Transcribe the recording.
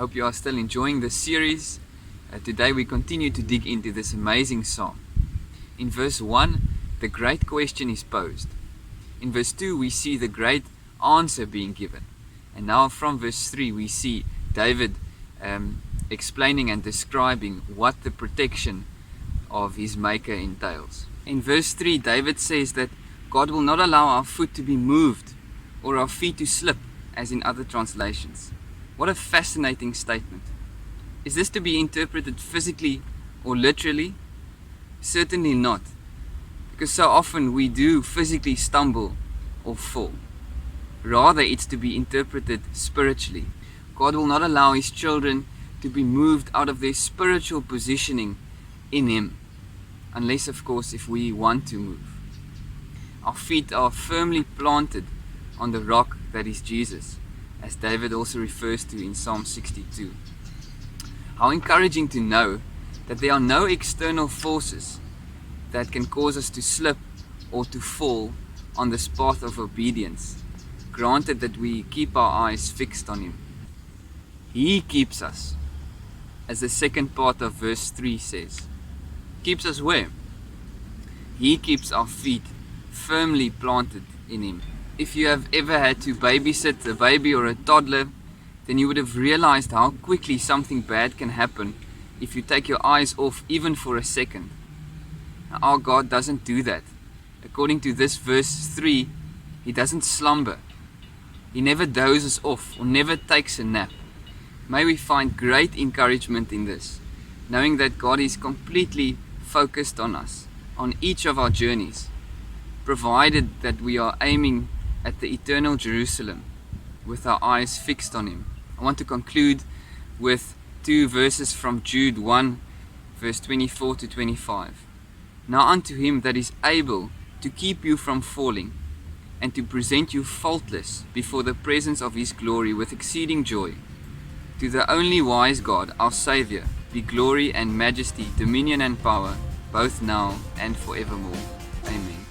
Hope you are still enjoying this series. Today we continue to dig into this amazing psalm. In verse 1, the great question is posed. In verse 2, we see the great answer being given. And now from verse 3, we see David explaining and describing what the protection of his Maker entails. In verse 3, David says that God will not allow our foot to be moved or our feet to slip, as in other translations. What a fascinating statement. Is this to be interpreted physically or literally? Certainly not, because so often we do physically stumble or fall. Rather, it's to be interpreted spiritually. God will not allow His children to be moved out of their spiritual positioning in Him, unless, of course, if we want to move. Our feet are firmly planted on the rock that is Jesus, as David also refers to in Psalm 62. How encouraging to know that there are no external forces that can cause us to slip or to fall on this path of obedience, granted that we keep our eyes fixed on Him. He keeps us, as the second part of verse 3 says. Keeps us where? He keeps our feet firmly planted in Him. If you have ever had to babysit a baby or a toddler, then you would have realized how quickly something bad can happen if you take your eyes off even for a second. Now, our God doesn't do that. According to this verse 3, He doesn't slumber. He never dozes off or never takes a nap. May we find great encouragement in this, knowing that God is completely focused on us, on each of our journeys, provided that we are aiming at the eternal Jerusalem with our eyes fixed on Him. I want to conclude with two verses from Jude 1, verse 24 to 25. Now unto Him that is able to keep you from falling, and to present you faultless before the presence of His glory with exceeding joy, to the only wise God, our Saviour, be glory and majesty, dominion and power, both now and forevermore. Amen.